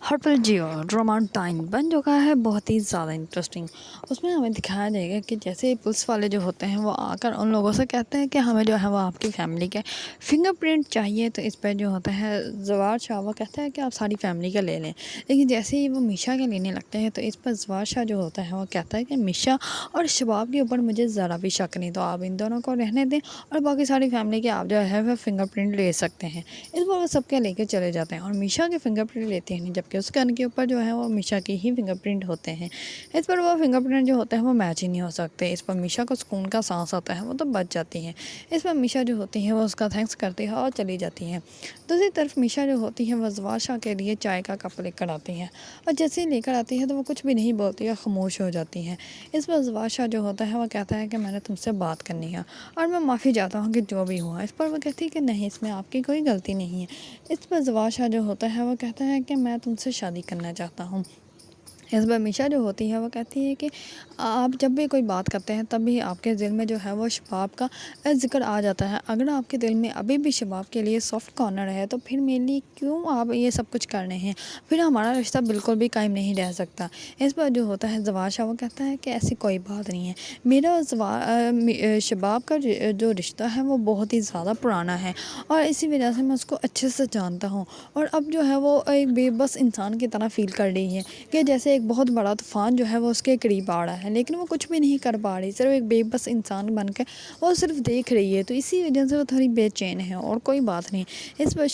हर्पल जियो drama time बन चुका है बहुत ही ज़्यादा इंटरेस्टिंग। उसमें हमें दिखाया जाएगा कि जैसे पुलिस वाले जो होते हैं वो आकर उन लोगों से कहते हैं कि हमें जो है वो आपकी फ़ैमिली के फिंगरप्रिंट चाहिए। तो इस पर जो होता है जवार शाह वो कहता है कि आप सारी फैमिली का ले लें, लेकिन जैसे ही वो मीशा के लेने लगते हैं तो इस पर जवार शाह जो होता है वो कहता है कि मीशा और शबाब के ऊपर मुझे ज़रा भी शक नहीं, तो आप इन दोनों को रहने दें और बाकी सारी फैमिली के आप जो है वो फिंगरप्रिंट ले सकते हैं। इस पर वो सबके लेके चले जाते हैं और मीशा के फिंगरप्रिंट लेते हैं नहीं, जबकि उस गन के ऊपर जो है वो मीशा के ही फिंगरप्रिंट होते हैं। इस पर वो फिंगरप्रिंट जो होते हैं वो मैच ही नहीं हो सकते। इस पर मीशा को सुकून का सांस आता है, वो तो बच जाती हैं। इस पर मीशा जो होती है वो उसका थैंक्स करती है और चली जाती हैं। दूसरी तरफ मीशा जो होती है वह जवार शाह के लिए चाय का कप लेकर आती हैं और जैसे ही लेकर आती है तो वो कुछ भी नहीं बोलती है, खामोश हो जाती हैं। इस पर जवार शाह जो होता है वो कहता है कि मैंने तुमसे बात करनी है और मैं माफ़ी चाहता हूँ कि जो भी हुआ। इस पर वो कहती है कि नहीं, इसमें आपकी कोई गलती नहीं है। इस पर जवार शाह जो होता है वो कहता है कि मैं तुमसे शादी करना चाहता हूँ। इस पर मीशा जो होती है वो कहती है कि आप जब भी कोई बात करते हैं तब भी आपके दिल में जो है वो शबाब का ज़िक्र आ जाता है। अगर आपके दिल में अभी भी शबाब के लिए सॉफ्ट कॉर्नर है तो फिर मेरे लिए क्यों आप ये सब कुछ कर रहे हैं, फिर हमारा रिश्ता बिल्कुल भी कायम नहीं रह सकता। इस पर जो होता है जवार शाह वो कहता है कि ऐसी कोई बात नहीं है, मेरा और शबाब का जो रिश्ता है वो बहुत ही ज़्यादा पुराना है और इसी वजह से मैं उसको अच्छे से जानता हूँ। और अब जो है वो एक बेबस इंसान की तरह फ़ील कर रही है कि जैसे एक बहुत बड़ा तूफ़ान जो है वो उसके करीब आ रहा है, लेकिन वो कुछ भी नहीं कर पा रही, सिर्फ एक बेबस इंसान बन के वो सिर्फ देख रही है। तो इसी वजह से वो थोड़ी बेचैन है और कोई बात नहीं। इस पर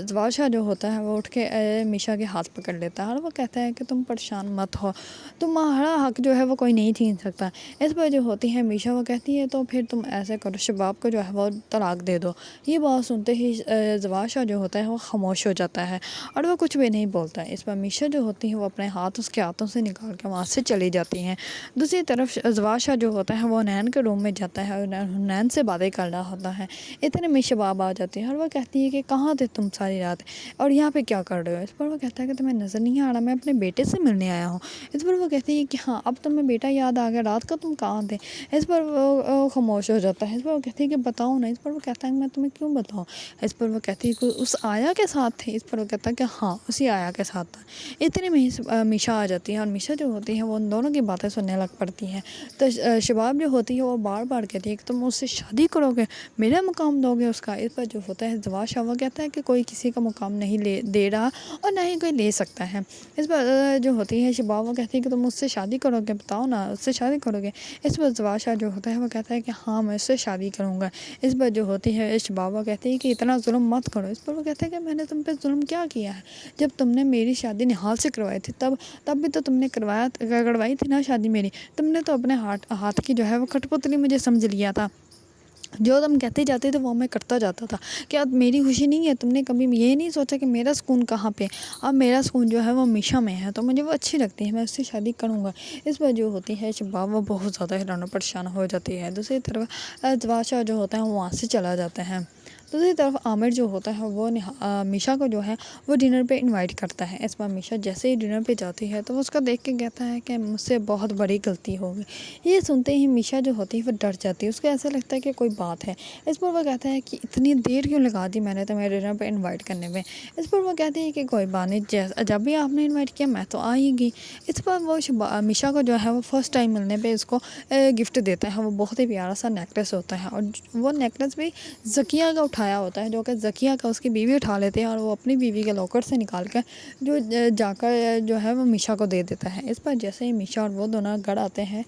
जवार शाह जो होता है वो उठ के मीशा के हाथ पकड़ लेता है और वो कहता है कि तुम परेशान मत हो, तुम्हारा हक जो है वो कोई नहीं छीन सकता। इस पर जो होती है मीशा वो कहती है तो फिर तुम ऐसे करो, शबाब को जो है वो तलाक दे दो। ये बात सुनते ही जवार शाह जो होता है वो खामोश हो जाता है और वो कुछ भी नहीं बोलता है। इस पर मीशा जो होती है वो अपने हाथ उसके हाथों से निकाल के वहाँ से चली जाती हैं। दूसरी तरफ जवार शाह जो होता है वो नैन के रूम में जाता है और नैन से बातें कर रहा होता है। इतने में शबाब आ जाती है और वो कहती है कि कहाँ थे तुम सारी रात और यहाँ पे क्या कर रहे हो। इस पर वो कहता है कि तुम्हें नज़र नहीं आ रहा, मैं अपने बेटे से मिलने आया हूँ। इस पर वो कहती है कि हाँ, अब तुम्हें बेटा याद आ गया, रात को तुम कहाँ थे। इस पर वो खामोश हो जाता है। इस पर वो कहती है कि बताओ ना। इस पर वो कहता है कि मैं तुम्हें क्यों बताऊँ। इस पर वो कहती है कि उस आया के साथ थे। इस पर वो कहता है कि हाँ, उसी आया के साथ था। इतने में ही मीशा आ जाती है और मीशा जो होती है वो उन दोनों की बातें सुनने लग पड़ती हैं। तो शबाब जो होती है वो बार बार कहती है कि तुम उससे शादी करोगे, मेरा मुकाम दोगे उसका। इस पर जो होता है जवार शाह वो कहता है कि कोई किसी का मुकाम नहीं दे रहा और ना ही कोई ले सकता है। इस पर जो होती है शबाब वो कहती है कि तुम उससे शादी करोगे, बताओ ना, उससे शादी करोगे। इस पर जवार शाह जो होता है वो कहता है कि हाँ, मैं उससे शादी करूँगा। इस पर जो होती है शबाब वो कहती है कि इतना जुल्म मत करो। इस पर वो कहता है कि मैंने तुम पे जुल्म क्या किया है, जब तुमने मेरी शादी निहाल से करवाई थी तब भी तो तुमने करवाई थी ना शादी मेरी। तुमने तो अपने हाथ की जो है वो कठपुतली मुझे समझ लिया था, जो तुम कहते जाते थे वो मैं करता जाता था। क्या मेरी खुशी नहीं है? तुमने कभी ये नहीं सोचा कि मेरा सुकून कहाँ पे। अब मेरा सुकून जो है वो मीशा में है, तो मुझे वो अच्छी लगती है, मैं उससे शादी करूँगा। इस पर जो होती है शबाब वो बहुत ज़्यादा हैरान और परेशान हो जाती है। दूसरी तरफ जवार शाह जो होता है वो वहाँ से चला जाता है। दूसरी तरफ आमिर जो होता है वो मीशा को जो है वो डिनर पे इनवाइट करता है। इस बार मीशा जैसे ही डिनर पे जाती है तो वो उसका देख के कहता है कि मुझसे बहुत बड़ी गलती हो गई। ये सुनते ही मीशा जो होती है वो डर जाती है, उसको ऐसा लगता है कि कोई बात है। इस पर वो कहता है कि इतनी देर क्यों लगा दी मैंने तुम्हें डिनर पे इन्वाइट करने में। इस पर वो कहती है कि कोई बात नहीं, जब भी आपने इन्वाइट किया मैं तो आ ही गई। इस पर वो मीशा को जो है वो फर्स्ट टाइम मिलने पर उसको गिफ्ट देता है। वो बहुत ही प्यारा सा नेकलेस होता है और वो नेकलेस भी ज़किया का उठाया होता है, जो कि ज़किया का उसकी बीवी उठा लेते हैं और वो अपनी बीवी के लॉकर से निकाल कर जो जाकर जो है वो मीशा को दे देता है। इस पर जैसे ही मीशा और वो दोनों घर आते हैं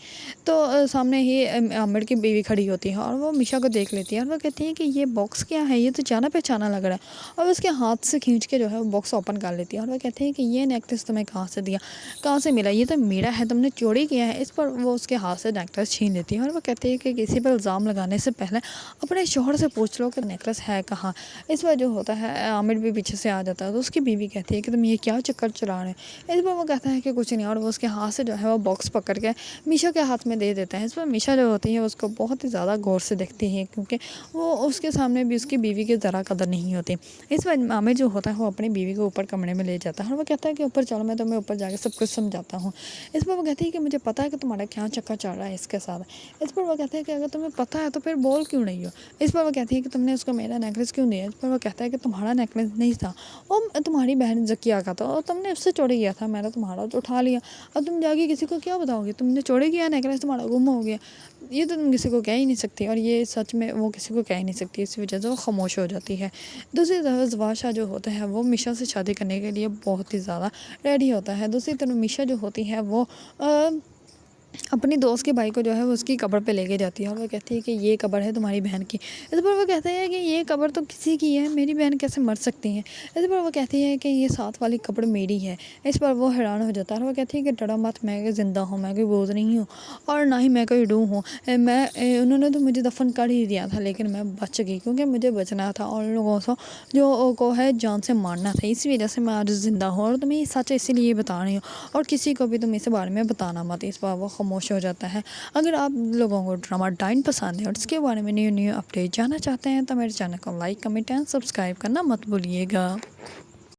तो सामने ही आमिर की बीवी खड़ी होती है और वो मीशा को देख लेती है और वो कहती है कि ये बॉक्स क्या है, ये तो जाना पहचाना लग रहा है। और उसके हाथ से खींच के जो है वो बॉक्स ओपन कर लेती है और वो कहती है कि ये नेकलेस तुम्हें कहाँ से दिया, कहाँ से मिला, ये तो मेरा है, तुमने चोरी किया है। इस पर वो उसके हाथ से नेकलेस छीन लेती है और वो कहती है कि किसी पर इल्ज़ाम लगाने से पहले अपने शोहर से पूछ लो कि नेकलेस है कहाँ। इस पर जो होता है आमिर भी पीछे से आ जाता है तो उसकी बीवी कहती है कि तुम ये क्या चक्कर चला रहे हैं। इस पर वो कहता है कि कुछ नहीं, और वो उसके हाथ से जो है वो बॉक्स पकड़ के मीशा के हाथ में दे देता है। इस पर मीशा जो होती है उसको बहुत ही ज़्यादा गौर से देखती है, क्योंकि वो उसके सामने भी उसकी बीवी की ज़रा कदर नहीं होती। इस पर आमिर जो होता है वो अपनी बीवी को ऊपर कमरे में ले जाता है और वो कहता है कि ऊपर चलो, मैं तुम्हें ऊपर जाकर सब कुछ समझाता हूँ। इस पर वो कहती है कि मुझे पता है कि तुम्हारा क्या चक्कर चल रहा है इसके साथ। इस पर वो कहते हैं कि अगर तुम्हें पता है तो फिर बोल क्यों नहीं हो। इस पर वो कहती है कि तुमने उसको मेरे میرا نیکلیس کیوں دیا؟ اس پر وہ کہتا ہے کہ تمہارا نیکلیس نہیں تھا، وہ تمہاری بہن ذکیہ کا تھا اور تم نے اس سے چوری کیا تھا، میں نے تمہارا تو اٹھا لیا، اب تم جا کے کسی کو کیا بتاؤ گے تم نے چوری کیا، نیکلیس تمہارا گم ہو گیا؟ یہ تو تم کسی کو کہہ ہی نہیں سکتی، اور یہ سچ میں وہ کسی کو کہہ ہی نہیں سکتی، اس وجہ سے وہ خاموش ہو جاتی ہے۔ دوسری طرف زواشا جو ہوتا ہے وہ میشا سے شادی کرنے کے لیے بہت ہی زیادہ ریڈی ہوتا ہے۔ دوسری طرف میشا جو ہوتی ہے وہ اپنی دوست کے بھائی کو جو ہے وہ اس کی قبر پہ لے کے جاتی ہے، اور وہ کہتی ہے کہ یہ قبر ہے تمہاری بہن کی۔ اس پر وہ کہتا ہے کہ یہ قبر تو کسی کی ہے، میری بہن کیسے مر سکتی ہیں؟ اس پر وہ کہتی ہے کہ یہ ساتھ والی قبر میری ہے۔ اس پر وہ حیران ہو جاتا ہے اور وہ کہتی ہے کہ ڈرو مت، میں زندہ ہوں، میں کوئی بوجھ نہیں ہوں اور نہ ہی میں کوئی روح ہوں، انہوں نے تو مجھے دفن کر ہی دیا تھا لیکن میں بچ گئی کیونکہ مجھے بچنا تھا اور ان لوگوں کو ہے جان سے مارنا تھا، اسی وجہ سے میں آج زندہ ہوں اور تمہیں یہ سچ اسی لیے بتا رہی ہوں اور کسی کو بھی تم اس بارے میں بتانا مت۔ اس پر وہ خاموش ہو جاتا ہے۔ اگر آپ لوگوں کو ڈرامہ ڈائن پسند ہے اور اس کے بارے میں نیو اپڈیٹ جاننا چاہتے ہیں تو میرے چینل کو لائک، کمنٹ اینڈ سبسکرائب کرنا مت بھولیے گا۔